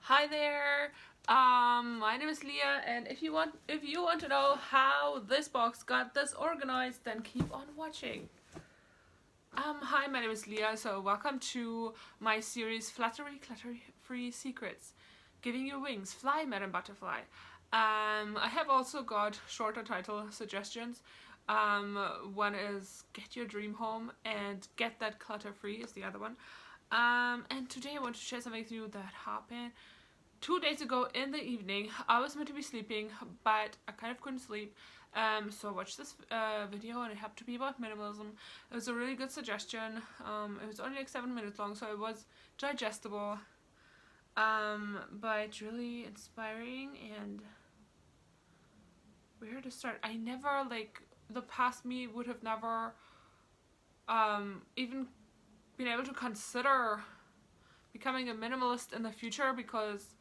Hi there. My name is Leah, and if you want to know how this box got this organized, then keep on watching. Hi, my name is Leah. So welcome to my series Flattery Clutter-Free Secrets, giving you wings. Fly, Madam Butterfly. I have also got shorter title suggestions. One is Get Your Dream Home and Get That Clutter Free is the other one. And today I want to share something with you that happened 2 days ago in the evening. I was meant to be sleeping, but I kind of couldn't sleep. So I watched this video, and it happened to be about minimalism. It was a really good suggestion. It was only like 7 minutes long, so it was digestible, but really inspiring and where to start. I never, like, the past me would have never even been able to consider becoming a minimalist in the future, because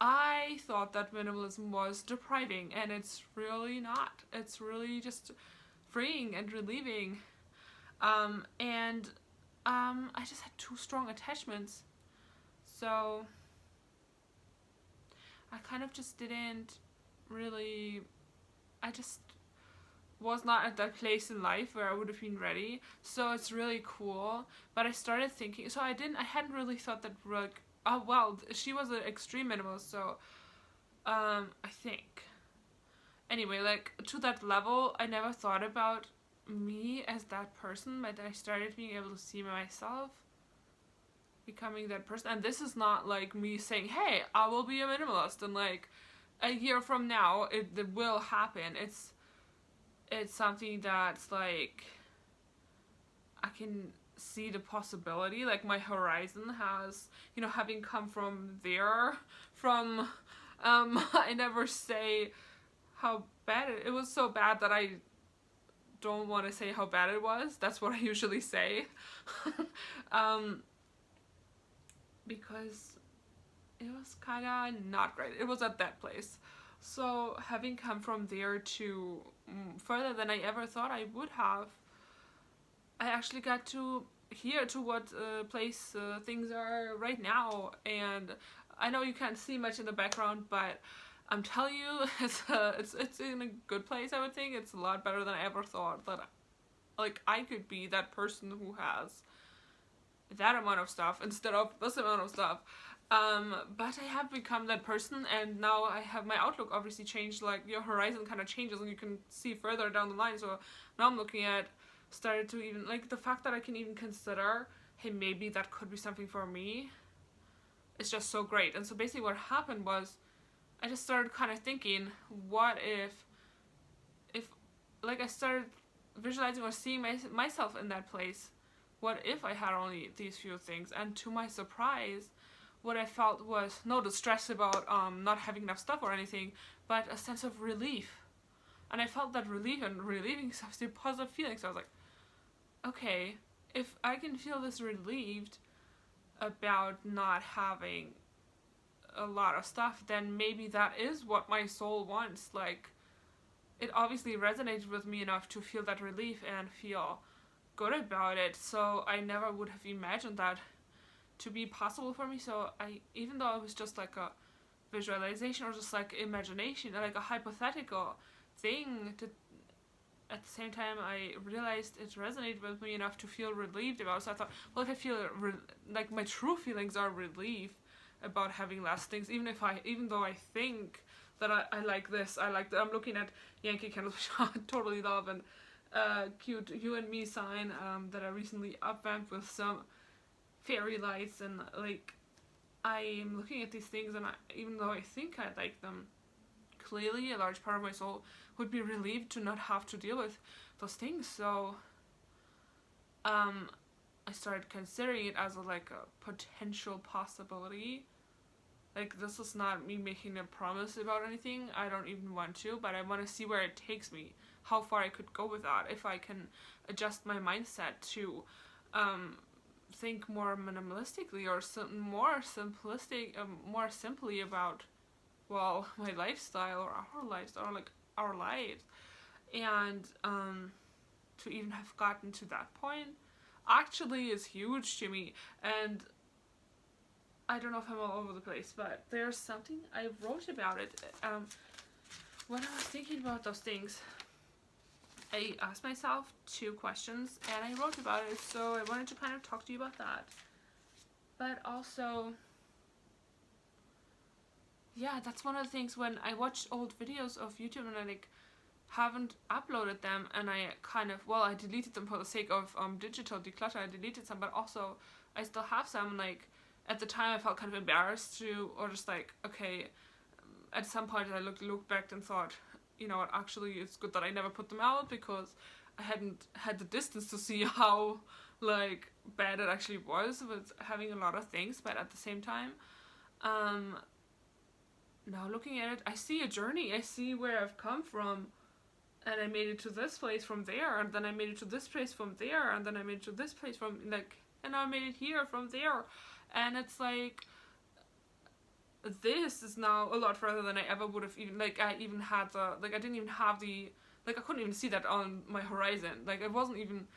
I thought that minimalism was depriving, and it's really not. It's really just freeing and relieving. I just had too strong attachments, so I kind of just didn't really. I just was not at that place in life where I would have been ready. So it's really cool. But I started thinking. So I hadn't really thought that, like, oh well, she was an extreme minimalist. So I think. Anyway, like, to that level, I never thought about me as that person, but I started being able to see myself becoming that person. And this is not like me saying, hey, I will be a minimalist, and like a year from now it will happen. It's something that's like I can see the possibility. Like, my horizon has, having come from there, from I never say how bad it was. So bad that I don't want to say how bad it was. That's what I usually say. Because it was kind of not great. It was at that place. So having come from there to further than I ever thought I would have, I actually got to here to what place things are right now. And I know you can't see much in the background, but I'm telling you, it's in a good place. I would think it's a lot better than I ever thought that, like, I could be that person who has that amount of stuff instead of this amount of stuff. But I have become that person, and now I have my outlook obviously changed. Like, your horizon kind of changes, and you can see further down the line. So now I'm looking at, started to even, like, the fact that I can even consider, hey, maybe that could be something for me. It's just so great. And so basically what happened was, I just started kind of thinking, what if like, I started visualizing or seeing myself in that place. What if I had only these few things? And to my surprise, what I felt was no distress about not having enough stuff or anything, but a sense of relief. And I felt that relief, and relieving stuff, the positive feelings. So I was like, okay, if I can feel this relieved about not having a lot of stuff, then maybe that is what my soul wants. Like, it obviously resonated with me enough to feel that relief and feel good about it. So I never would have imagined that to be possible for me. So even though it was just like a visualization or just like imagination, like a hypothetical thing, at the same time I realized it resonated with me enough to feel relieved about it. So I thought, well, if I feel like my true feelings are relief about having less things, even though I think that I like this, I'm looking at Yankee candles, which I totally love, and cute you and me sign that I recently upvamped with some fairy lights. And like, I'm looking at these things, and even though I think I like them, clearly a large part of my soul would be relieved to not have to deal with those things. So I started considering it as like a potential possibility. Like, this is not me making a promise about anything. I don't even want to, but I want to see where it takes me, how far I could go with that, if I can adjust my mindset to think more minimalistically or more simply about, well, my lifestyle or our lifestyle, or like our lives. And to even have gotten to that point actually is huge to me. And I don't know if I'm all over the place, but there's something I wrote about it. When I was thinking about those things, I asked myself 2 questions and I wrote about it, so I wanted to kind of talk to you about that. But also, yeah, that's one of the things when I watch old videos of YouTube and I like haven't uploaded them, and I kind of, well, I deleted them for the sake of digital declutter. I deleted some, but also I still have some. Like at the time I felt kind of embarrassed to, or just like, okay, at some point I looked back and thought, you know what, actually it's good that I never put them out, because I hadn't had the distance to see how like bad it actually was with having a lot of things. But at the same time, now looking at it, I see a journey. I see where I've come from, and I made it to this place from there, and then I made it to this place from there, and then I made it to this place from, like, and I made it here from there. And it's like, this is now a lot further than I ever would have even, like, I even had the, like, I didn't even have the, like, I couldn't even see that on my horizon. Like, it wasn't even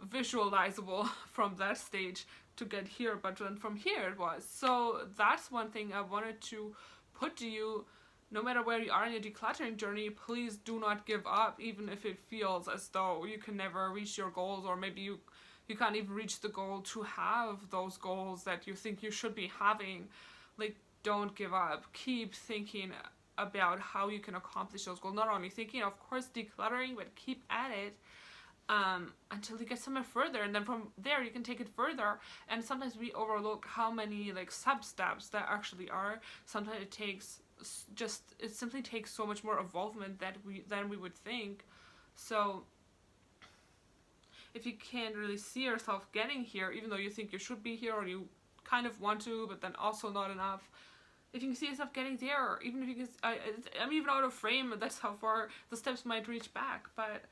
visualizable from that stage to get here, but then from here it was. So that's one thing I wanted to put to you. No matter where you are in your decluttering journey, please do not give up, even if it feels as though you can never reach your goals, or maybe you can't even reach the goal to have those goals that you think you should be having. Like, don't give up. Keep thinking about how you can accomplish those goals. Not only thinking, of course, decluttering, but keep at it until you get somewhere further, and then from there you can take it further. And sometimes we overlook how many like sub steps there actually are. Sometimes it simply takes so much more involvement than we would think. So if you can't really see yourself getting here, even though you think you should be here, or you kind of want to, but then also not enough, if you can see yourself getting there, even if you can, I'm even out of frame, that's how far the steps might reach back. But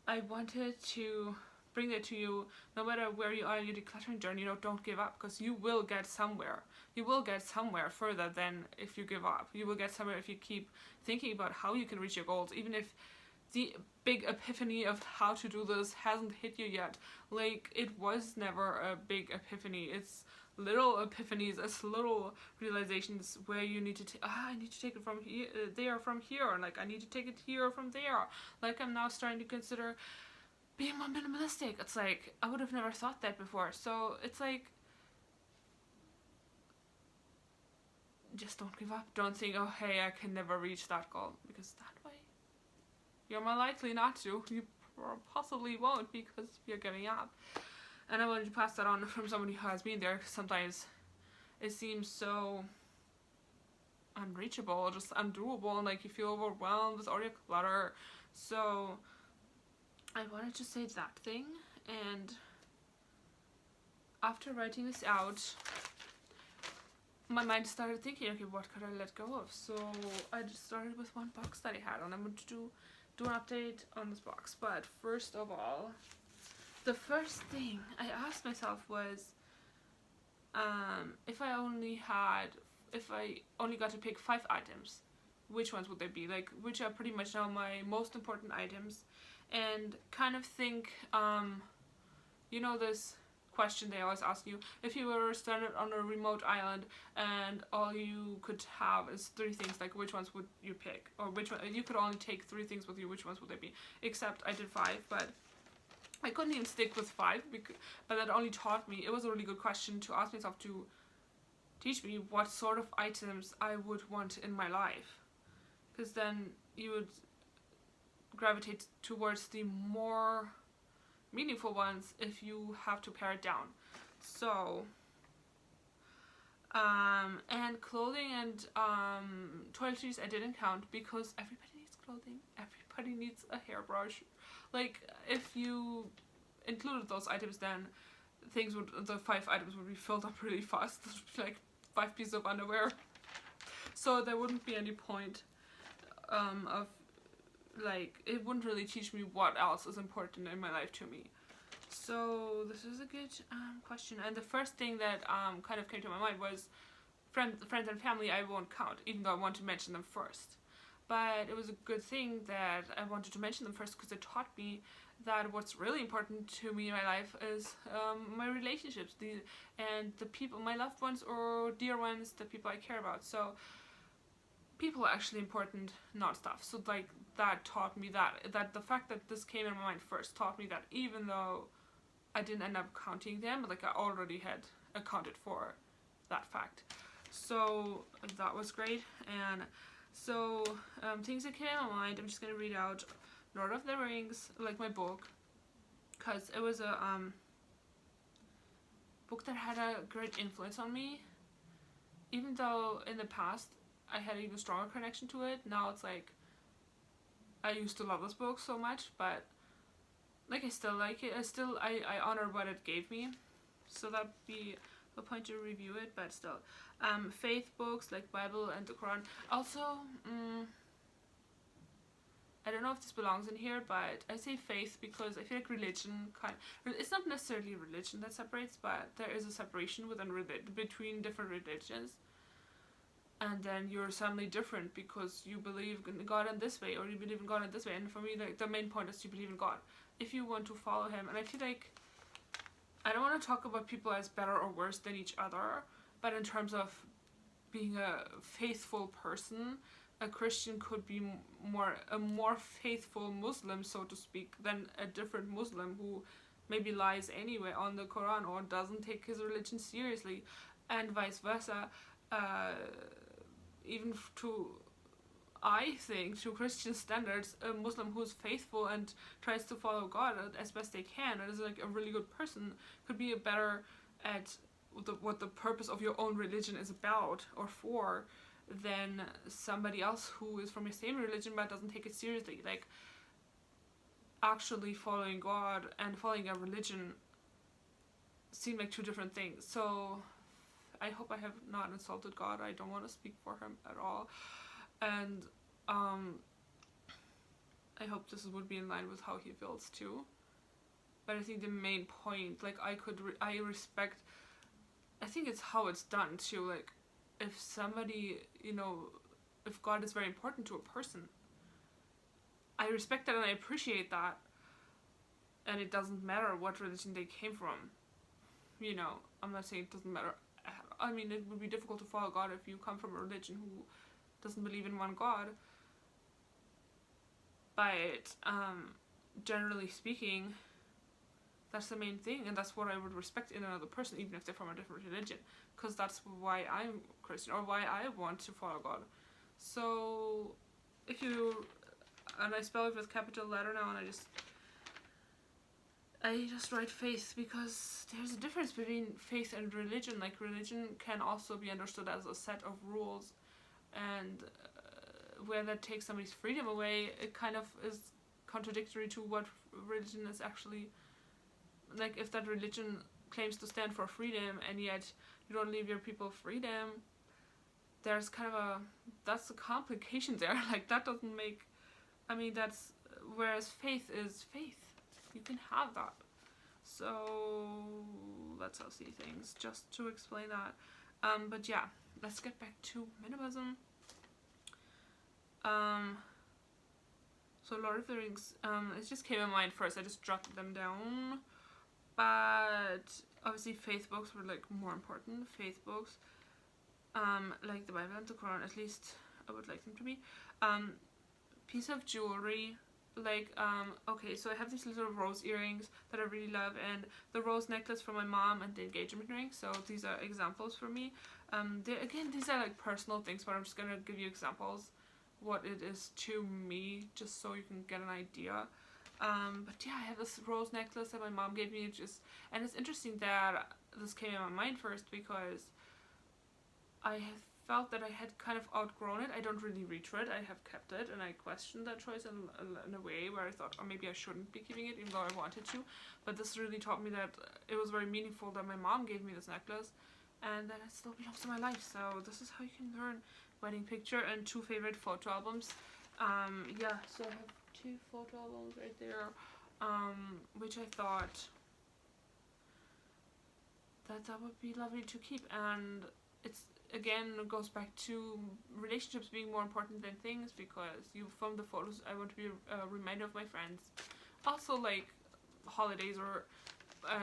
I wanted to bring that to you. No matter where you are in your decluttering journey, don't give up, because you will get somewhere. You will get somewhere further than if you give up. You will get somewhere if you keep thinking about how you can reach your goals, even if the big epiphany of how to do this hasn't hit you yet. Like, it was never a big epiphany. It's little epiphanies, as little realizations where you need to I need to take it from here, there from here, and like I need to take it here from there. Like, I'm now starting to consider being more minimalistic. It's like, I would have never thought that before. So it's like, just don't give up. Don't think, oh hey, I can never reach that goal, because that way you're more likely not to. You possibly won't, because you're giving up. And I wanted to pass that on from someone who has been there, because sometimes it seems so unreachable, just undoable, and like you feel overwhelmed with all your clutter. So I wanted to say that thing. And after writing this out, my mind started thinking, okay, what could I let go of? So I just started with one box that I had, and I'm going to do an update on this box. But first of all, the first thing I asked myself was, if I only got to pick 5 items, which ones would they be? Like, which are pretty much now my most important items. And kind of think, you know this question they always ask you, if you were stranded on a remote island and all you could have is 3 things, like which ones would you pick? Or which one, you could only take 3 things with you, which ones would they be? Except I did 5, but I couldn't even stick with 5, but that only taught me, it was a really good question to ask myself, to teach me what sort of items I would want in my life. Because then you would gravitate towards the more meaningful ones if you have to pare it down. So, and clothing and toiletries I didn't count, because everybody needs clothing, everybody needs a hairbrush. Like, if you included those items, then the 5 items would be filled up really fast. Like 5 pieces of underwear. So there wouldn't be any point of, like, it wouldn't really teach me what else is important in my life to me. So this is a good question. And the first thing that kind of came to my mind was friends and family. I won't count, even though I want to mention them first. But it was a good thing that I wanted to mention them first, because it taught me that what's really important to me in my life is my relationships, and the people, my loved ones or dear ones, the people I care about. So people are actually important, not stuff. So like that taught me that the fact that this came in my mind first taught me that even though I didn't end up counting them, like I already had accounted for that fact. So that was great. And so things that came in my mind, I'm just gonna read out Lord of the Rings, like my book, because it was a book that had a great influence on me. Even though in the past I had an even stronger connection to it, now it's like I used to love this book so much, but like I still like it. I honor what it gave me. So that'd be a point to review it, but still. Faith books like Bible and the Quran. Also, I don't know if this belongs in here, but I say faith because I feel like religion it's not necessarily religion that separates, but there is a separation between different religions. And then you're suddenly different because you believe in God in this way, or you believe in God in this way. And for me, like, the main point is you believe in God. If you want to follow him, and I feel like I don't want to talk about people as better or worse than each other, but in terms of being a faithful person, a Christian could be a more faithful Muslim, so to speak, than a different Muslim who maybe lies anyway on the Quran or doesn't take his religion seriously, and vice versa. Even I think, to Christian standards, a Muslim who's faithful and tries to follow God as best they can and is like a really good person could be better at what the purpose of your own religion is about or for than somebody else who is from your same religion but doesn't take it seriously. Like, actually following God and following a religion seem like two different things. So I hope I have not insulted God. I don't want to speak for him at all. And I hope this would be in line with how he feels too. But I think the main point, like, I respect, I think it's how it's done too. Like, if somebody, if God is very important to a person, I respect that and I appreciate that. And it doesn't matter what religion they came from. I'm not saying it doesn't matter. I mean, it would be difficult to follow God if you come from a religion who doesn't believe in one God. But generally speaking, that's the main thing, and that's what I would respect in another person, even if they're from a different religion, because that's why I'm Christian, or why I want to follow God. So, and I spell it with capital letter now, and I just write faith, because there's a difference between faith and religion. Like, religion can also be understood as a set of rules, and where that takes somebody's freedom away, it kind of is contradictory to what religion is actually. Like, if that religion claims to stand for freedom and yet you don't leave your people freedom, there's kind of that's the complication there. Like, that doesn't make, whereas faith is faith. You can have that. So that's how I see things, just to explain that. But yeah, let's get back to minimalism. So Lord of the Rings, it just came in mind first. I just jotted them down. But obviously faith books were like more important. Faith books, like the Bible and the Quran, at least I would like them to be. Piece of jewelry, like, okay, so I have these little rose earrings that I really love, and the rose necklace from my mom, and the engagement ring. So these are examples for me. These are like personal things, but I'm just gonna give you examples what it is to me, just so you can get an idea. But yeah, I have this rose necklace that my mom gave me, and it's interesting that this came in my mind first, because I have felt that I had kind of outgrown it. I don't really reach for it. I have kept it, and I questioned that choice in a way where I thought, oh, maybe I shouldn't be keeping it, even though I wanted to. But this really taught me that it was very meaningful that my mom gave me this necklace, and that it still belongs to my life. So this is how you can learn. Wedding picture and 2 favorite photo albums. So I have 2 photo albums right there, which I thought that would be lovely to keep. And it's, again, it goes back to relationships being more important than things, because you, from the photos, I want to be a reminder of my friends, Also, like, holidays or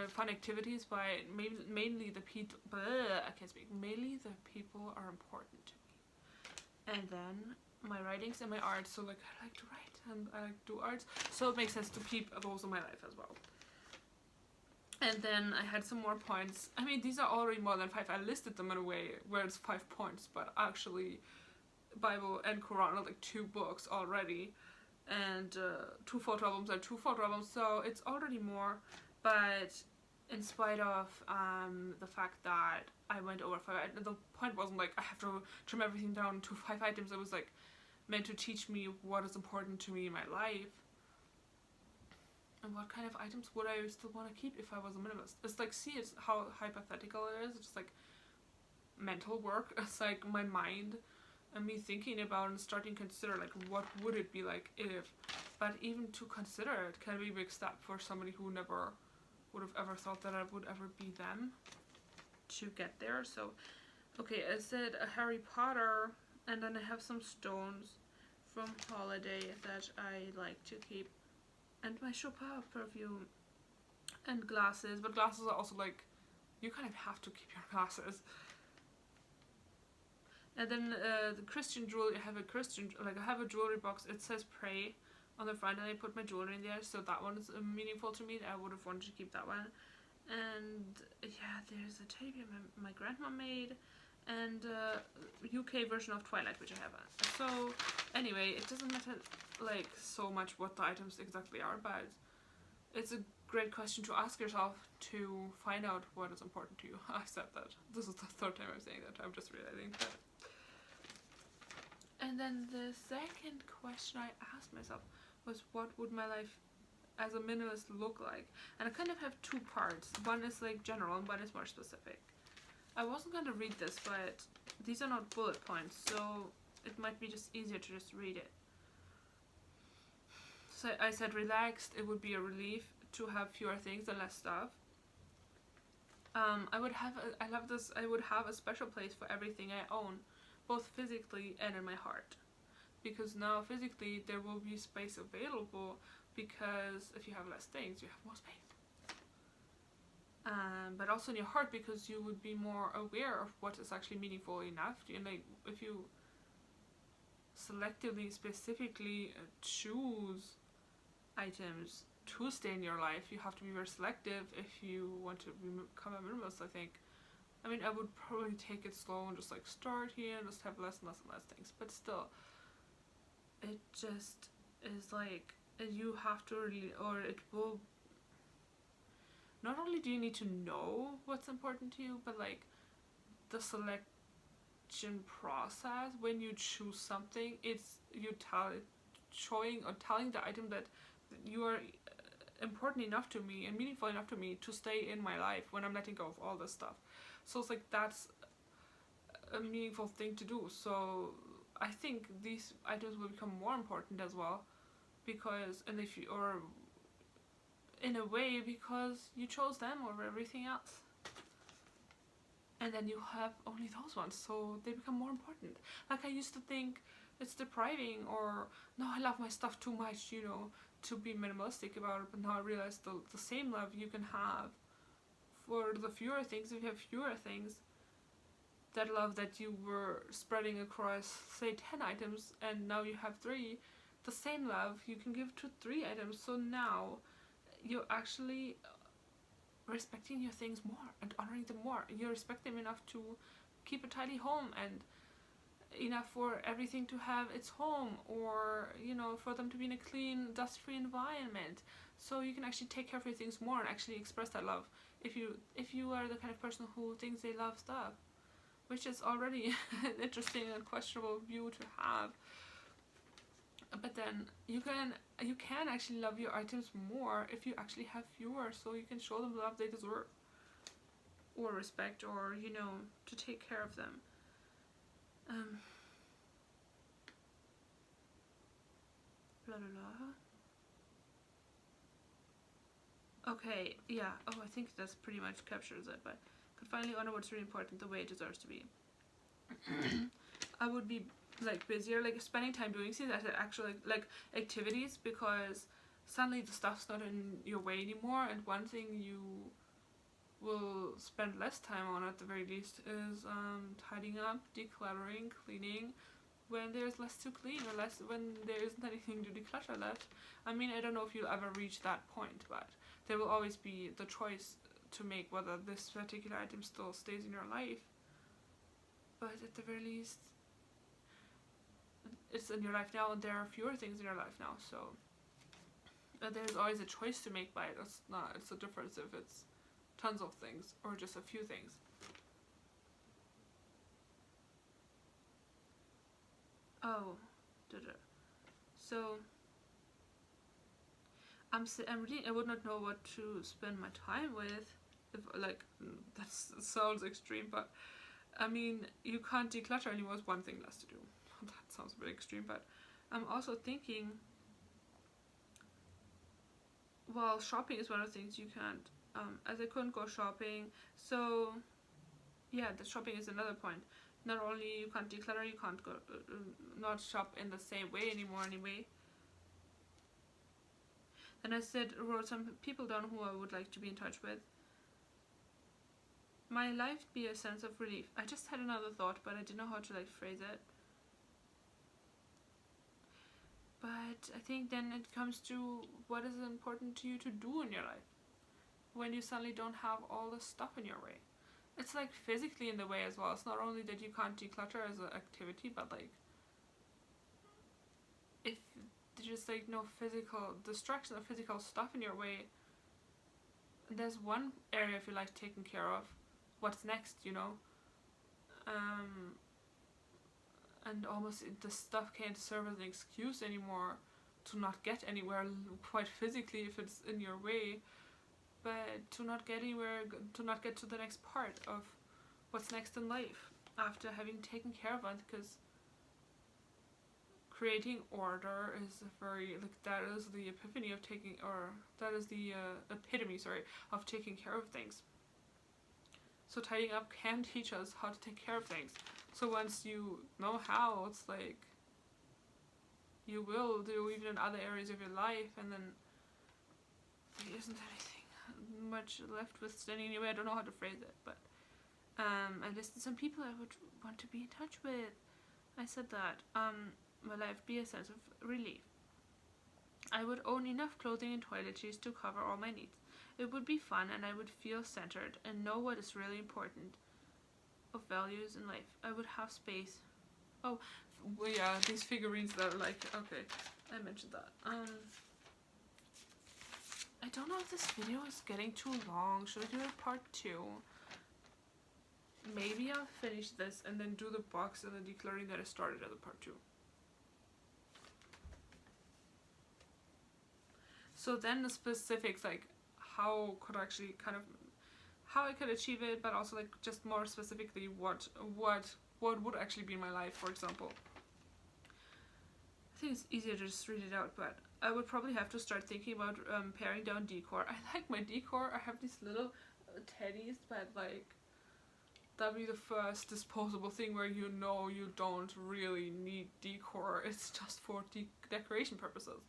fun activities, by mainly the people. I can't speak. Mainly the people are important to me. And then my writings and my art. So like I like to write and I like to do arts. So it makes sense to keep those in my life as well. And then I had some more points. I mean, these are already more than 5. I listed them in a way where it's 5 points, but actually, Bible and Quran are like 2 books already, and 2 photo albums are 2 photo albums, so it's already more. But in spite of the fact that I went over 5, the point wasn't like I have to trim everything down to 5 items. It was like meant to teach me what is important to me in my life. And what kind of items would I still want to keep if I was a minimalist? It's like, see, it's how hypothetical it is. It's just like mental work. It's like my mind and me thinking about and starting to consider like what would it be like if. But even to consider it can be a big step for somebody who never would have ever thought that I would ever be them to get there. So, okay, I said a Harry Potter, and then I have some stones from holiday that I like to keep. And my Chopin perfume and glasses, but glasses are also like, you kind of have to keep your glasses. And then the Christian jewelry, I have a jewelry box. It says pray on the front, and I put my jewelry in there, so that one is meaningful to me. I would have wanted to keep that one. And yeah, there's a teddy bear my grandma made, and UK version of Twilight, which I haven't. So anyway, it doesn't matter like so much what the items exactly are, but it's a great question to ask yourself to find out what is important to you. I said that. This is the 3rd time I'm saying that. I'm just realizing that. And then the second question I asked myself was, what would my life as a minimalist look like? And I kind of have 2 parts. One is like general and one is more specific. I wasn't going to read this, but these are not bullet points, so it might be just easier to just read it. So I said relaxed, it would be a relief to have fewer things and less stuff. I would have a special place for everything I own, both physically and in my heart. Because now physically there will be space available, because if you have less things, you have more space. But also in your heart, because you would be more aware of what is actually meaningful enough. And like, if you selectively, specifically choose items to stay in your life, you have to be very selective if you want to become a minimalist, I think. I mean, I would probably take it slow and just like start here and just have less and less and less things. But still, it just is like, you have to really, or it will, not only do you need to know what's important to you, but like the selection process when you choose something, it's you telling the item that you are important enough to me and meaningful enough to me to stay in my life when I'm letting go of all this stuff. So it's like, that's a meaningful thing to do. So I think these items will become more important as well, because, and if you, or in a way, because you chose them over everything else. And then you have only those ones, so they become more important. Like, I used to think it's depriving, or no, I love my stuff too much, you know, to be minimalistic about it. But now I realize the same love you can have for the fewer things. If you have fewer things, that love that you were spreading across, say, 10 items, and now you have 3, the same love you can give to 3 items. So now you're actually respecting your things more and honoring them more. You respect them enough to keep a tidy home, and enough for everything to have its home, or, you know, for them to be in a clean, dust-free environment. So you can actually take care of your things more and actually express that love. If you are the kind of person who thinks they love stuff, which is already an interesting and questionable view to have. But then you can actually love your items more if you actually have fewer, so you can show them the love they deserve, or respect, or, you know, to take care of them. Blah blah blah. Okay, yeah. Oh, I think that's pretty much captures it. But could finally honor what's really important the way it deserves to be. I would be like busier, like spending time doing things that are actually like activities, because suddenly the stuff's not in your way anymore, and one thing you will spend less time on at the very least is tidying up, decluttering, cleaning when there's less to clean, or less when there isn't anything to declutter left. I mean, I don't know if you'll ever reach that point, but there will always be the choice to make whether this particular item still stays in your life. But at the very least, it's in your life now, and there are fewer things in your life now, so there's always a choice to make by it. It's a difference if it's tons of things or just a few things. Oh, so I'm really, I would not know what to spend my time with. If, like, that sounds extreme, but I mean, you can't declutter anymore. It's one thing less to do. That sounds a bit extreme, but I'm also thinking, well, shopping is one of the things you can't, as I couldn't go shopping, so yeah, the shopping is another point. Not only you can't declutter, you can't go, not shop in the same way anymore anyway. And I wrote some people down who I would like to be in touch with. My life be a sense of relief. I just had another thought, but I didn't know how to like phrase it. But I think then it comes to what is important to you to do in your life when you suddenly don't have all the stuff in your way. It's like physically in the way as well. It's not only that you can't declutter as an activity, but like if there's like no physical distraction or physical stuff in your way, there's one area of your life taken care of. What's next, you know? And almost the stuff can't serve as an excuse anymore to not get anywhere quite physically if it's in your way, but to not get anywhere, to not get to the next part of what's next in life after having taken care of it, because creating order is that is the epiphany of taking, or that is the epitome, of taking care of things. So tidying up can teach us how to take care of things. So once you know how, it's like you will do even in other areas of your life, and then there isn't anything much left with standing anyway. I don't know how to phrase it, but I listed some people I would want to be in touch with. I said that my life be a sense of relief. I would own enough clothing and toiletries to cover all my needs. It would be fun, and I would feel centered and know what is really important of values in life. I would have space. Oh, well, yeah, these figurines that are like, okay, I mentioned that. I don't know if this video is getting too long. Should I do a part 2? Maybe I'll finish this and then do the box and the decluttering that I started as a part 2. So then the specifics, like how could I actually how I could achieve it, but also like just more specifically what would actually be in my life, for example. I think it's easier to just read it out, but I would probably have to start thinking about paring down decor. I like my decor. I have these little teddies, but like that'd be the first disposable thing where you know you don't really need decor. It's just for decoration purposes.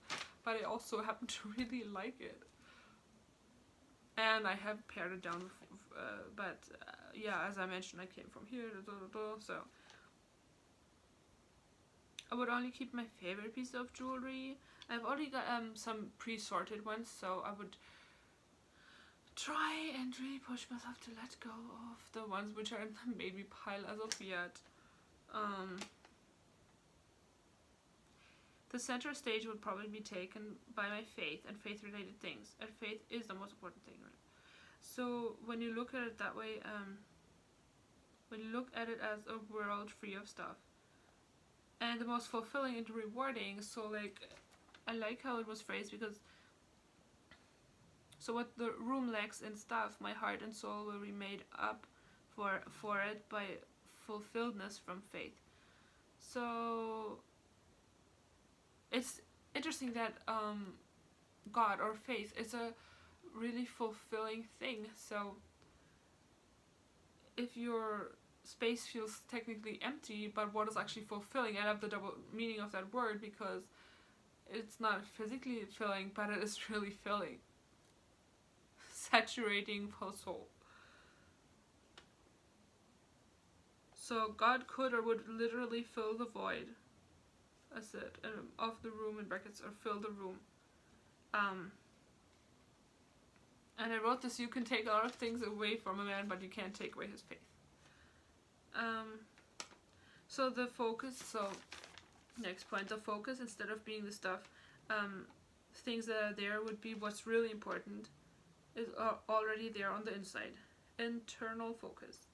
But I also happen to really like it. And I have pared it down, but yeah, as I mentioned, I came from here, so I would only keep my favorite piece of jewelry. I've already got some pre-sorted ones, so I would try and really push myself to let go of the ones which are in the maybe pile as of yet. The center stage would probably be taken by my faith and faith-related things, and faith is the most important thing, right? So when you look at it that way, when you look at it as a world free of stuff, and the most fulfilling and rewarding, so like, I like how it was phrased, because so what the room lacks in stuff, my heart and soul will be made up for it by fulfilledness from faith. So it's interesting that God or faith is a really fulfilling thing. So if your space feels technically empty, but what is actually fulfilling, I love the double meaning of that word, because it's not physically filling, but it is really filling. Saturating for soul. So God could or would literally fill the void, as it of the room in brackets, or fill the room. And I wrote this: you can take a lot of things away from a man, but you can't take away his faith. So the focus. So next point, the focus, instead of being the stuff, things that are there, would be what's really important is already there on the inside. Internal focus.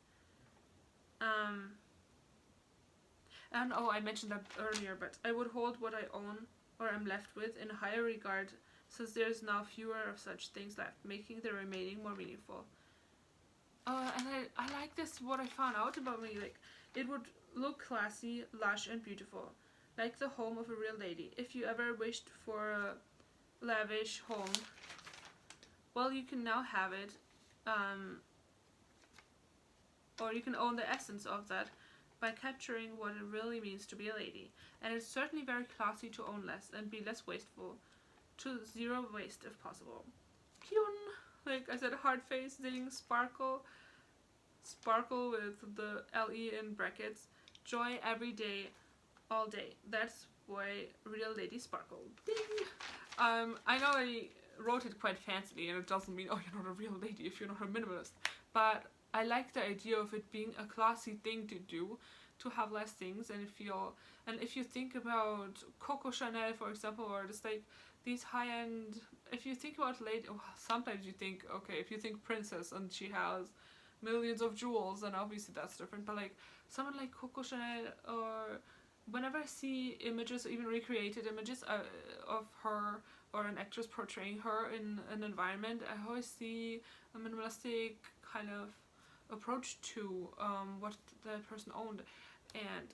And I mentioned that earlier, but I would hold what I own or am left with in higher regard, since there is now fewer of such things left, making the remaining more meaningful. And I like this, what I found out about me. Like, it would look classy, lush, and beautiful, like the home of a real lady. If you ever wished for a lavish home, well, you can now have it, or you can own the essence of that by capturing what it really means to be a lady. And it's certainly very classy to own less and be less wasteful, to zero waste if possible. Kyun! Like I said, hard face, ding, sparkle with the LE in brackets, joy every day, all day. That's why real lady sparkle. Ding! I know I wrote it quite fancily, and it doesn't mean, oh, you're not a real lady if you're not a minimalist, but I like the idea of it being a classy thing to do, to have less things and feel. And if you think about Coco Chanel, for example, or just like these high-end, if you think about lady, sometimes you think, okay, if you think princess and she has millions of jewels, then obviously that's different, but like someone like Coco Chanel, or whenever I see images, even recreated images of her, or an actress portraying her in an environment, I always see a minimalistic kind of approach to what that person owned, and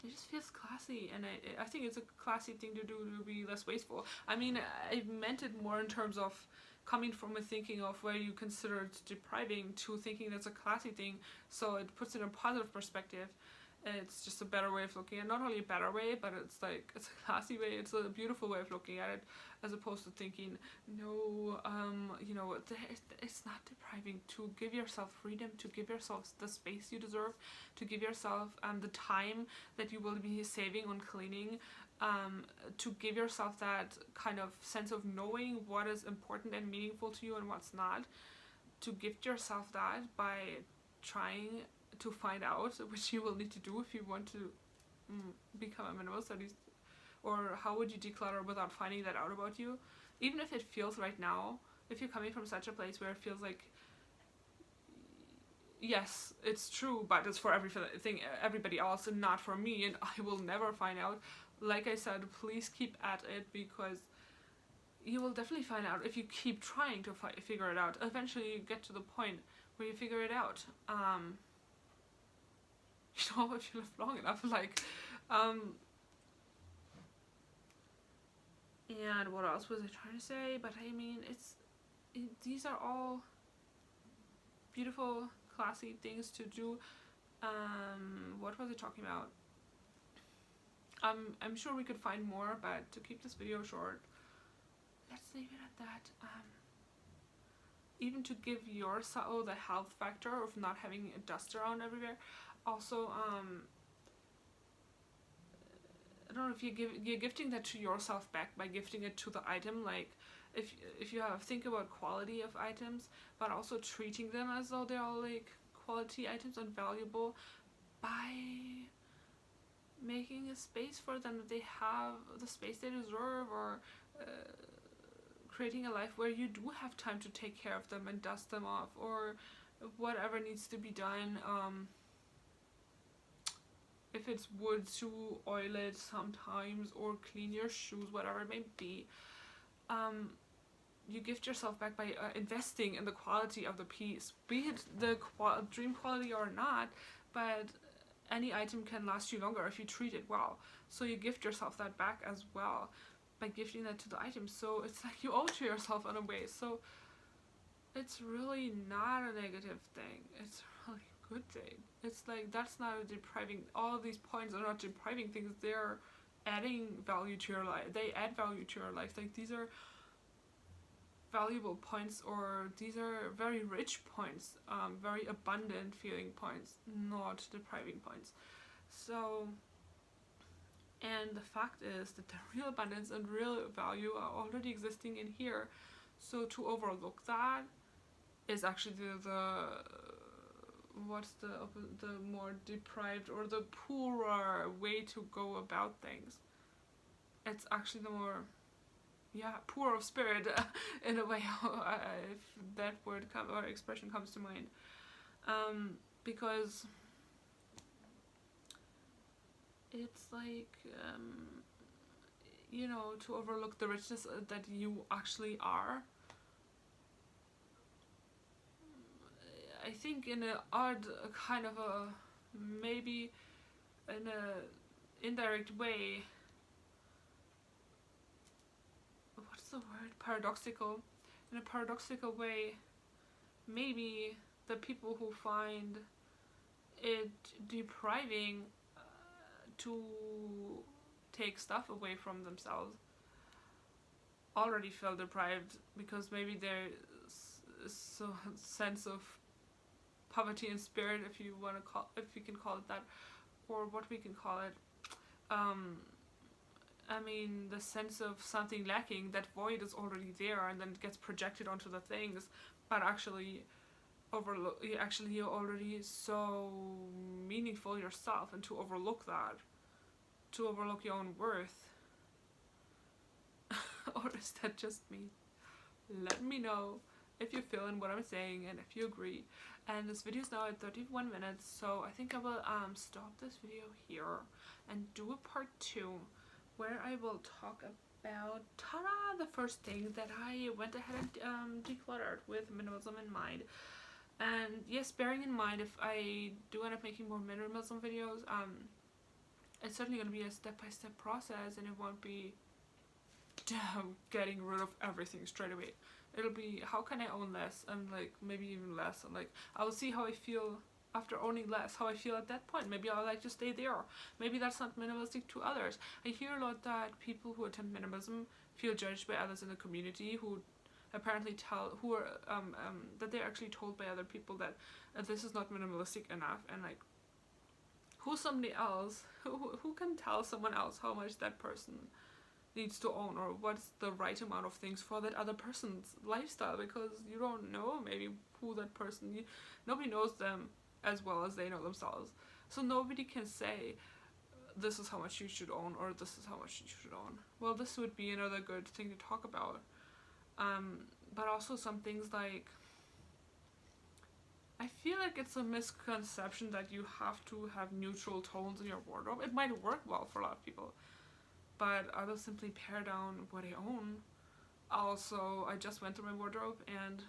it just feels classy, and I think it's a classy thing to do, to be less wasteful. I mean, I meant it more in terms of coming from a thinking of where you consider it depriving to thinking that's a classy thing, so it puts it in a positive perspective. It's just a better way of looking at it. Not only a better way, but it's like, it's a classy way, it's a beautiful way of looking at it, as opposed to thinking, no, you know, it's not depriving to give yourself freedom, to give yourself the space you deserve, to give yourself the time that you will be saving on cleaning, to give yourself that kind of sense of knowing what is important and meaningful to you and what's not, to gift yourself that by trying to find out, which you will need to do if you want to become a minimalist, at least. Or how would you declutter without finding that out about you? Even if it feels right now, if you're coming from such a place where it feels like, yes, it's true, but it's for everybody else and not for me, and I will never find out. Like I said, please keep at it, because you will definitely find out if you keep trying to figure it out. Eventually you get to the point where you figure it out. You know, if you live long enough, like, and what else was I trying to say? But I mean, these are all beautiful, classy things to do. What was I talking about? I'm sure we could find more, but to keep this video short, let's leave it at that. Even to give yourself the health factor of not having a dust around everywhere. Also, I don't know if you're gifting that to yourself back by gifting it to the item. Like, if you think about quality of items, but also treating them as though they're all like quality items and valuable, by making a space for them, that they have the space they deserve, or creating a life where you do have time to take care of them and dust them off, or whatever needs to be done. If it's wood, to oil it sometimes, or clean your shoes, whatever it may be. You gift yourself back by investing in the quality of the piece, be it the dream quality or not, but any item can last you longer if you treat it well. So you gift yourself that back as well by gifting that to the item. So it's like you owe it to yourself in a way. So it's really not a negative thing. It's really a good thing. It's like, that's not a depriving. All of these points are not depriving things. They're adding value to your life. They add value to your life. Like, these are valuable points, or these are very rich points, very abundant feeling points, not depriving points. So, and the fact is that the real abundance and real value are already existing in here. So to overlook that is actually the what's the more deprived or the poorer way to go about things. It's actually the more, yeah, poor of spirit in a way, if that word or expression comes to mind, because it's like, you know, to overlook the richness that you actually are. I think in an odd kind of a, maybe in a indirect way, what's the word, paradoxical, in a paradoxical way, maybe the people who find it depriving to take stuff away from themselves already feel deprived, because maybe their sense of poverty in spirit, if you want to call, if you can call it that, or what we can call it, I mean, the sense of something lacking, that void is already there, and then it gets projected onto the things, but actually you're already so meaningful yourself, and to overlook that, to overlook your own worth, or is that just me? Let me know if you're feeling what I'm saying and if you agree. And this video is now at 31 minutes, so I think I will stop this video here and do a part 2 where I will talk about, ta-da, the first thing that I went ahead and decluttered with minimalism in mind. And yes, bearing in mind, if I do end up making more minimalism videos, it's certainly going to be a step-by-step process, and it won't be getting rid of everything straight away. It'll be, how can I own less, and like maybe even less, and like I will see how I feel after owning less, how I feel at that point. Maybe I'll like to stay there. Maybe that's not minimalistic to others. I hear a lot that people who attempt minimalism feel judged by others in the community, who apparently that they're actually told by other people that this is not minimalistic enough, and like, who's somebody else who can tell someone else how much that person needs to own, or what's the right amount of things for that other person's lifestyle, because you don't know maybe who that person, nobody knows them as well as they know themselves, so nobody can say this is how much you should own, or this is how much you should own. Well, this would be another good thing to talk about, but also some things like, I feel like it's a misconception that you have to have neutral tones in your wardrobe. It might work well for a lot of people, but I will simply pare down what I own. Also, I just went through my wardrobe, and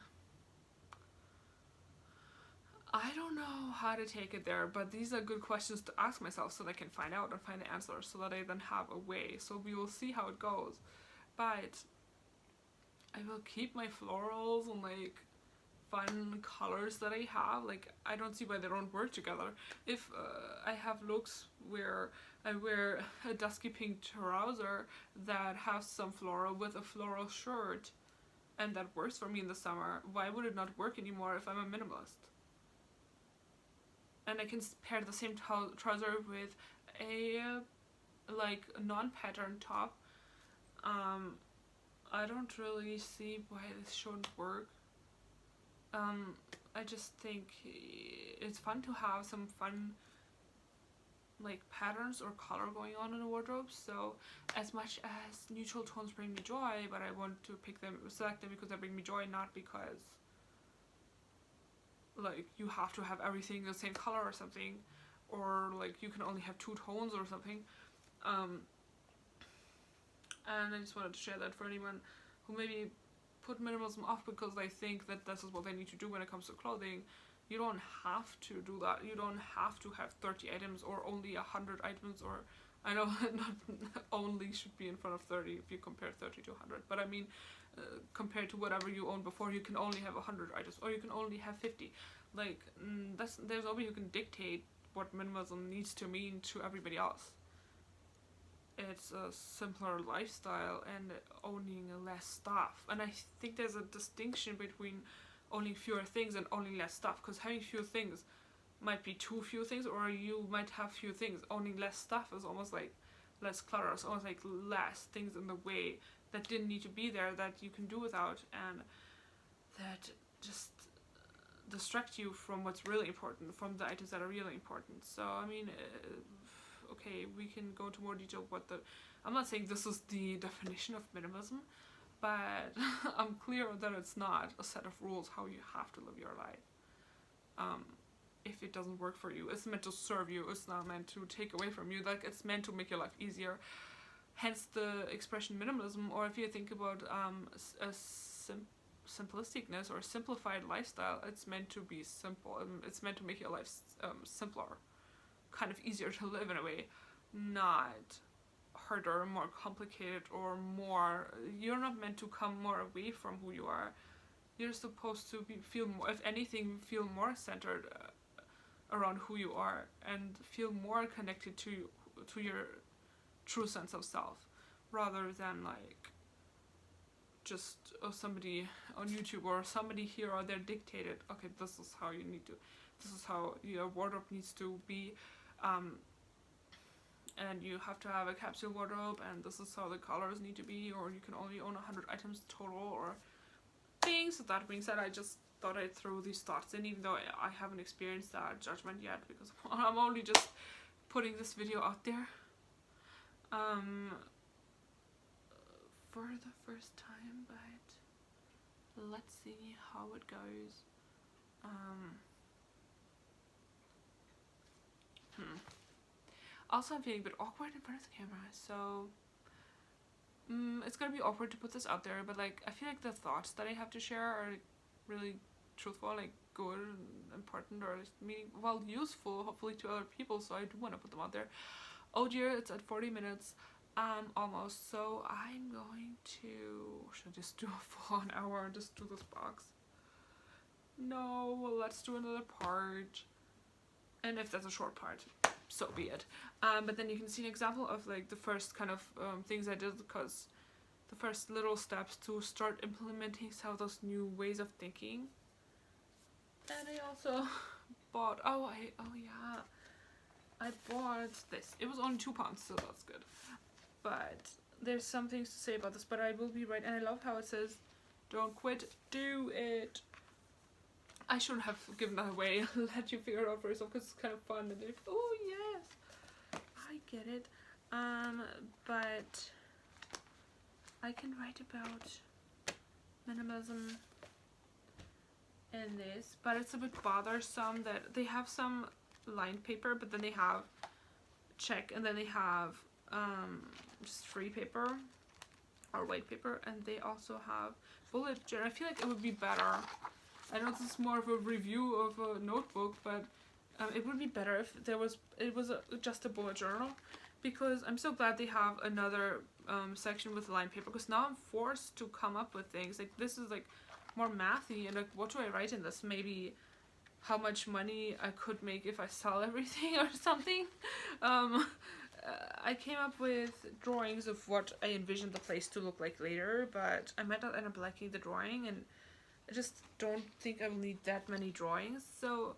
I don't know how to take it there, but these are good questions to ask myself so that I can find out and find the answers, so that I then have a way. So we will see how it goes. But I will keep my florals and like fun colors that I have. Like, I don't see why they don't work together. If I have looks where I wear a dusky pink trouser that has some floral with a floral shirt, and that works for me in the summer, why would it not work anymore if I'm a minimalist? And I can pair the same trouser with a like non-patterned top. I don't really see why this shouldn't work. I just think it's fun to have some fun like patterns or color going on in a wardrobe. So as much as neutral tones bring me joy, but I want to select them because they bring me joy, not because like you have to have everything the same color or something, or like you can only have 2 tones or something. And I just wanted to share that for anyone who maybe put minimalism off because they think that this is what they need to do when it comes to clothing. You don't have to do that. You don't have to have 30 items or only 100 items, or I know not only should be in front of 30 if you compare 30 to 100, but I mean compared to whatever you owned before, you can only have 100 items, or you can only have 50. Like, there's nobody who can dictate what minimalism needs to mean to everybody else. it's a simpler lifestyle and owning less stuff. And I think there's a distinction between owning fewer things and owning less stuff, because having few things might be too few things, or you might have few things. Owning less stuff is almost like less clutter. It's almost like less things in the way that didn't need to be there, that you can do without, and that just distract you from what's really important, from the items that are really important. So I mean, okay, we can go into more detail I'm not saying this is the definition of minimalism, but I'm clear that it's not a set of rules how you have to live your life. If it doesn't work for you, it's meant to serve you, it's not meant to take away from you. Like, it's meant to make your life easier, hence the expression minimalism. Or if you think about simplisticness or simplified lifestyle, it's meant to be simple, it's meant to make your life simpler, kind of easier to live in a way, not harder, more complicated, or more. You're not meant to come more away from who you are. You're supposed to feel more, if anything, feel more centered around who you are, and feel more connected to your true sense of self, rather than like just somebody on YouTube or somebody here or there dictated, okay, this is how you need to, this is how your wardrobe needs to be, and you have to have a capsule wardrobe, and this is how the colors need to be, or you can only own 100 items total, or things. So that being said, I just thought I'd throw these thoughts in, even though I haven't experienced that judgment yet, because I'm only just putting this video out there for the first time, but let's see how it goes. Also, I'm feeling a bit awkward in front of the camera, so it's gonna be awkward to put this out there, but like, I feel like the thoughts that I have to share are like really truthful, like good and important, or useful hopefully to other people, so I do want to put them out there. Oh dear, it's at 40 minutes almost, so I'm going to, should I just do a full hour and just do this box? No, let's do another part, and if that's a short part, so be it. But then you can see an example of like the first kind of things I did, because the first little steps to start implementing some of those new ways of thinking. And I also bought, I bought this. It was only £2, so that's good. But there's some things to say about this, but I will be right. And I love how it says, don't quit, do it. I shouldn't have given that away. Let you figure it out for yourself, because it's kind of fun. And oh yes, I get it. But I can write about minimalism in this, but it's a bit bothersome that they have some lined paper, but then they have check, and then they have just free paper or white paper, and they also have bullet journal. I feel like it would be better. I know this is more of a review of a notebook, but it would be better if it was just a bullet journal, because I'm so glad they have another section with lined paper, because now I'm forced to come up with things. Like, this is like more mathy, and like, what do I write in this? Maybe how much money I could make if I sell everything or something. I came up with drawings of what I envisioned the place to look like later, but I might not end up liking the drawing, and I just don't think I will need that many drawings. So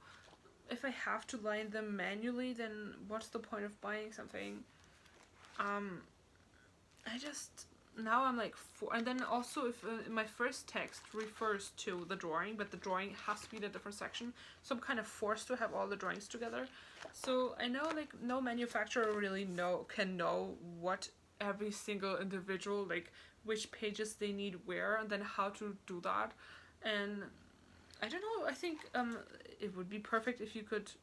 if I have to line them manually, then what's the point of buying something? Now I'm like, and then also if my first text refers to the drawing, but the drawing has to be in a different section, so I'm kind of forced to have all the drawings together. So I know like no manufacturer really can know what every single individual, like which pages they need where, and then how to do that. And I don't know, I think it would be perfect if you could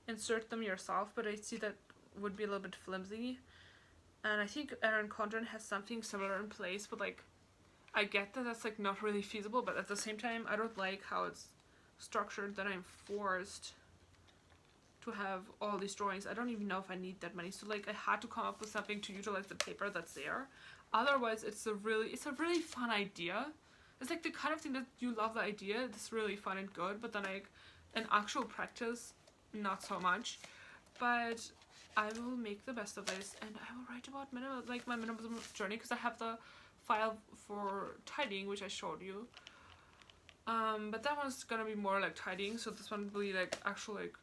insert them yourself, but I see that would be a little bit flimsy. And I think Erin Condren has something similar in place, but like, I get that that's like not really feasible, but at the same time, I don't like how it's structured, that I'm forced to have all these drawings. I don't even know if I need that many, so like, I had to come up with something to utilize the paper that's there. Otherwise, it's a really fun idea. It's like the kind of thing that you love the idea, it's really fun and good, but then like, in actual practice, not so much. but I will make the best of this, and I will write about my minimalism journey, because I have the file for tidying, which I showed you. But that one's gonna be more like tidying, so this one will be like actually like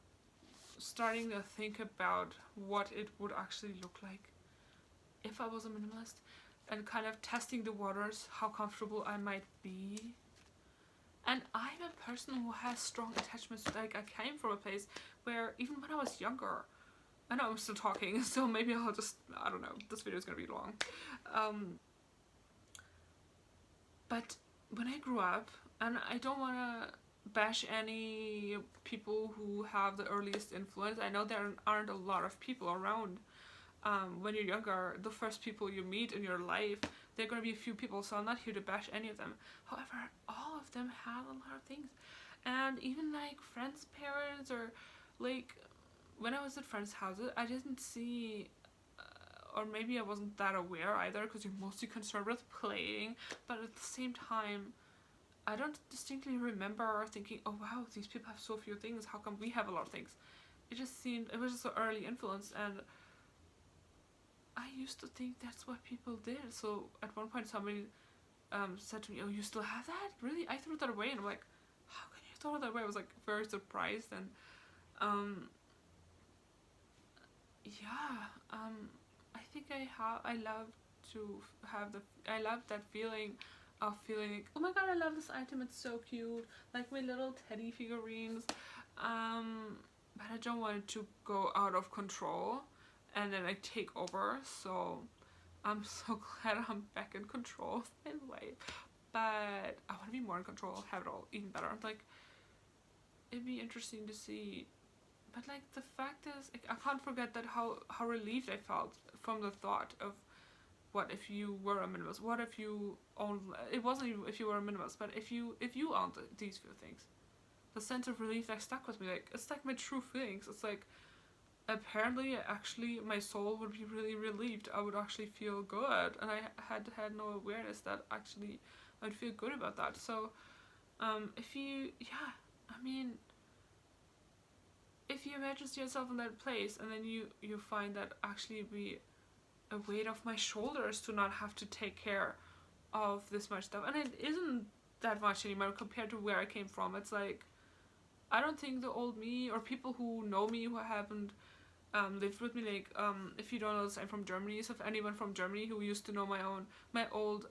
starting to think about what it would actually look like if I was a minimalist, and kind of testing the waters, how comfortable I might be. And I'm a person who has strong attachments. Like, I came from a place where even when I was younger, I know I'm still talking, so maybe I'll just, I don't know, this video is gonna be long. But when I grew up, and I don't want to bash any people who have the earliest influence. I know there aren't a lot of people around. When you're younger, the first people you meet in your life, they're going to be a few people, so I'm not here to bash any of them. However, all of them have a lot of things. And even like friends' parents, or like when I was at friends' houses, I didn't see, or maybe I wasn't that aware either, because you're mostly concerned with playing, but at the same time, I don't distinctly remember thinking, oh wow, these people have so few things, how come we have a lot of things? It just seemed, it was just an early influence, and I used to think that's what people did. So at one point somebody said to me, oh, you still have that? Really? I threw that away. And I'm like, how can you throw that away? I was like very surprised. And I think I love that feeling of feeling like, oh my god, I love this item, it's so cute, like my little teddy figurines, but I don't want it to go out of control and then I take over. So I'm so glad I'm back in control in a way, but I want to be more in control, have it all even better. Like, it'd be interesting to see. But like, the fact is, like, I can't forget that how relieved I felt from the thought of, what if you were a minimalist? What if you owned, it wasn't even if you were a minimalist, but if you owned these few things. The sense of relief that stuck with me, like, it's like my true feelings. It's like, apparently, actually, my soul would be really relieved. I would actually feel good, and I had no awareness that actually I'd feel good about that. So, if you imagine yourself in that place, and then you find that actually be a weight off my shoulders to not have to take care of this much stuff, and it isn't that much anymore compared to where I came from. It's like, I don't think the old me, or people who know me who haven't lived with me, like, if you don't know this, I'm from Germany, so if anyone from Germany who used to know my old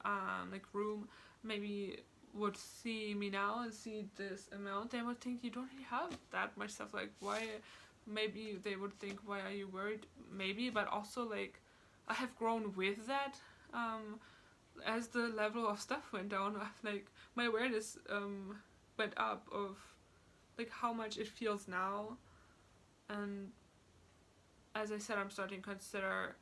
like room maybe would see me now and see this amount, they would think you don't really have that much stuff. Like, why? Maybe they would think, why are you worried? Maybe, but also, like, I have grown with that. As the level of stuff went down, like, my awareness went up of like how much it feels now. And as I said, I'm starting to consider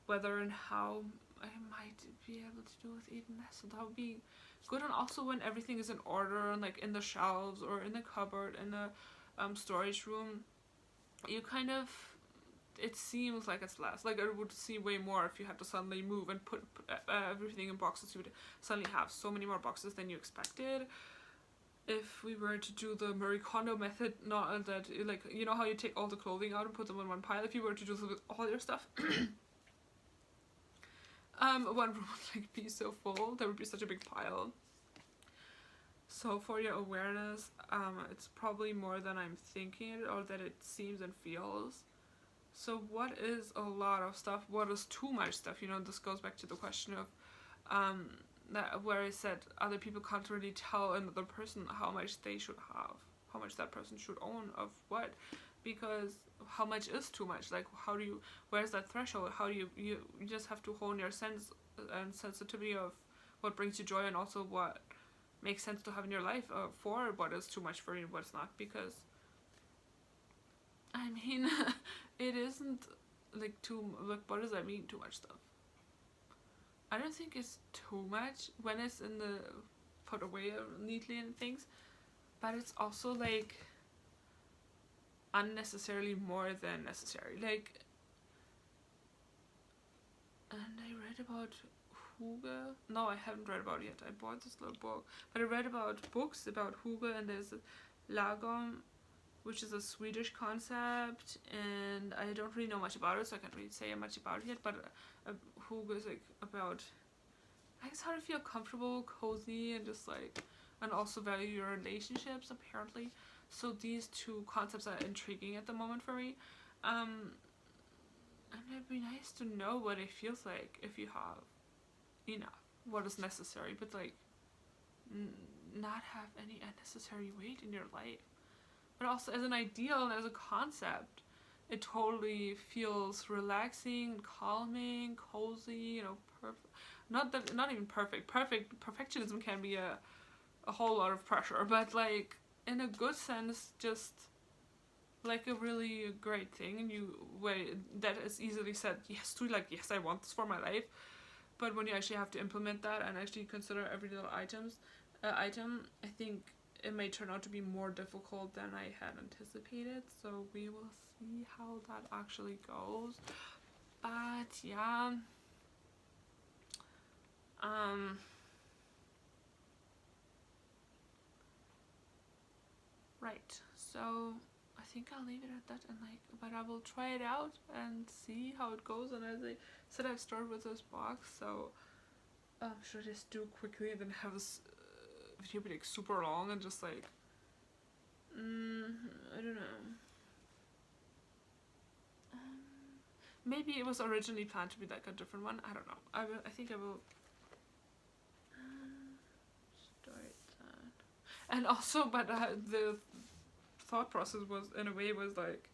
whether and how I might be able to do with even less. So that would be good. And also when everything is in order, and like in the shelves or in the cupboard, in the storage room, you kind of, it seems like it's less. Like, it would seem way more if you had to suddenly move and put everything in boxes. You would suddenly have so many more boxes than you expected. If we were to do the Marie Kondo method, not that, like, you know how you take all the clothing out and put them in one pile? If you were to do this with all your stuff, one room would like be so full, there would be such a big pile. So for your awareness, it's probably more than I'm thinking, or that it seems and feels. So what is a lot of stuff? What is too much stuff? You know, this goes back to the question of that, where I said other people can't really tell another person how much they should have, how much that person should own of what, because how much is too much? Like, how do you, where's that threshold? How do you just have to hone your sense and sensitivity of what brings you joy, and also what makes sense to have in your life, for what is too much for you and what's not. Because I mean, it isn't like what does that mean, too much stuff? I don't think it's too much when it's in the put away neatly and things, but it's also like unnecessarily more than necessary. Like, and I read about Hygge. No, I haven't read about it yet. I bought this little book, but I read about books about Hygge, and there's Lagom, which is a Swedish concept, and I don't really know much about it, so I can't really say much about it yet, but who goes like about, I guess, how to feel comfortable, cozy, and just like, and also value your relationships, apparently. So these two concepts are intriguing at the moment for me. And it'd be nice to know what it feels like if you have enough, what is necessary, but like not have any unnecessary weight in your life. But also as an ideal and as a concept, it totally feels relaxing, calming, cozy, you know, perfect. Not even perfect. Perfectionism can be a whole lot of pressure, but like in a good sense, just like a really great thing, and that is easily said yes to, like, yes, I want this for my life. But when you actually have to implement that and actually consider every little item, I think it may turn out to be more difficult than I had anticipated. So we will see how that actually goes. But yeah, right. So I think I'll leave it at that, and like, but I will try it out and see how it goes. And as I said, I've started with this box, so should I just do quickly and then have this video be like super long and just like, I don't know. Maybe it was originally planned to be like a different one. I don't know. I think I will start that. And also, but the thought process was, in a way, was like,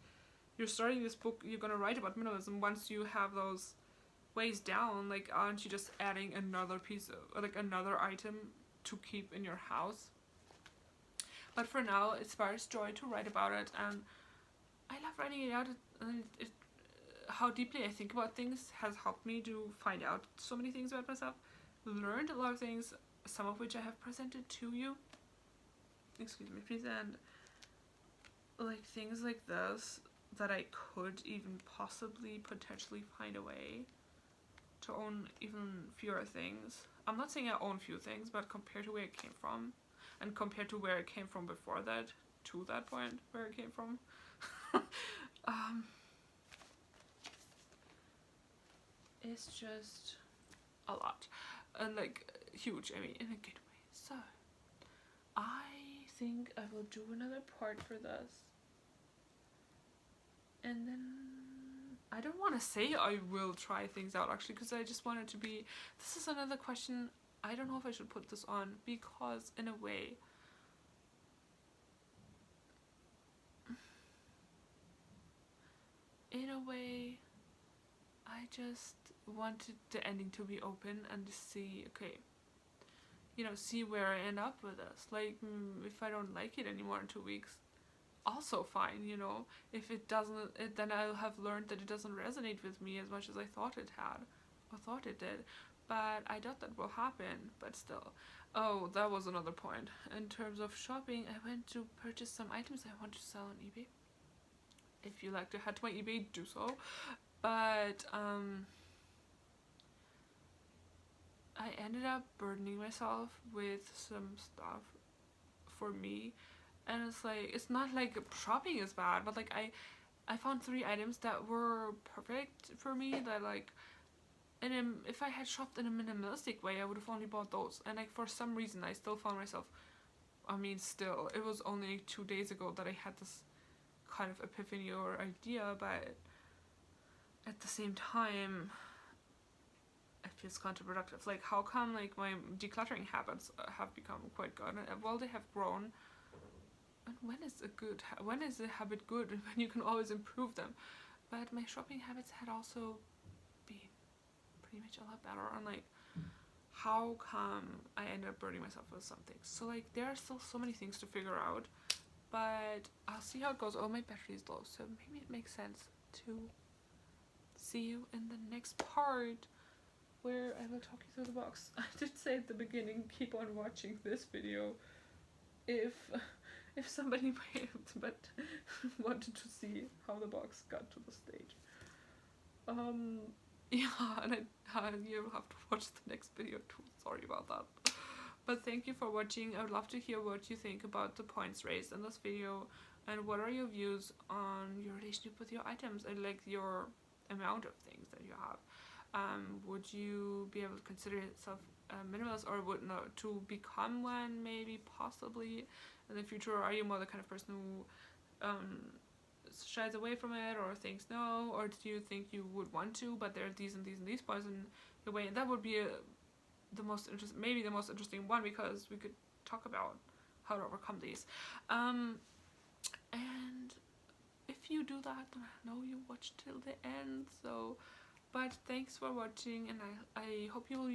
you're starting this book, you're gonna write about minimalism. Once you have those ways down, like, aren't you just adding another piece of, like, another item to keep in your house? But for now, it sparks joy to write about it, and I love writing it out. And how deeply I think about things has helped me to find out so many things about myself. Learned a lot of things, some of which I have presented to you. Excuse me, please. And like things like this that I could even possibly potentially find a way to own even fewer things. I'm not saying I own few things, but compared to where it came from, and compared to where it came from before that, to that point where it came from, it's just a lot, and like huge. I mean, in a good way. So I think I will do another part for this, and then I don't want to say I will try things out, actually, because I just want it to be, this is another question. I don't know if I should put this on, because in a way, I just wanted the ending to be open and to see, okay, you know, see where I end up with this. Like, if I don't like it anymore in 2 weeks, also fine, you know. If it doesn't, then I'll have learned that it doesn't resonate with me as much as I thought it had, or thought it did. But I doubt that will happen, but still. Oh, that was another point. In terms of shopping, I went to purchase some items I want to sell on eBay. If you like to head to my eBay, do so. But I ended up burdening myself with some stuff for me, and it's like, it's not like shopping is bad, but like I found 3 items that were perfect for me, that like, and if I had shopped in a minimalistic way, I would have only bought those. And like, for some reason, I still found myself, I mean, still, it was only 2 days ago that I had this kind of epiphany or idea, but at the same time, it feels counterproductive. Like, how come like my decluttering habits have become quite good? Well, they have grown. And when is a habit good? When you can always improve them. But my shopping habits had also been pretty much a lot better. And like, how come I ended up burning myself with something? So like, there are still so many things to figure out, but I'll see how it goes. Oh, my battery is low, so maybe it makes sense to see you in the next part, where I will talk you through the box. I did say at the beginning, keep on watching this video if somebody but wanted to see how the box got to the stage. Yeah, and you'll have to watch the next video too. Sorry about that. But thank you for watching. I would love to hear what you think about the points raised in this video. And what are your views on your relationship with your items and like your amount of things that you have? Would you be able to consider yourself a minimalist, or would no to become one maybe possibly in the future? Or are you more the kind of person who shies away from it or thinks no, or do you think you would want to, but there are these and these and these points in your way? And that would be maybe the most interesting one, because we could talk about how to overcome these. And if you do that, then I know you watched till the end. So, but thanks for watching, and I hope you will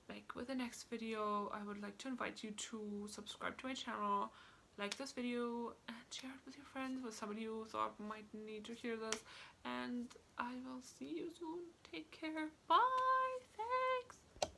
like with the next video. I would like to invite you to subscribe to my channel, like this video, and share it with your friends, with somebody you thought might need to hear this. And I will see you soon. Take care. Bye.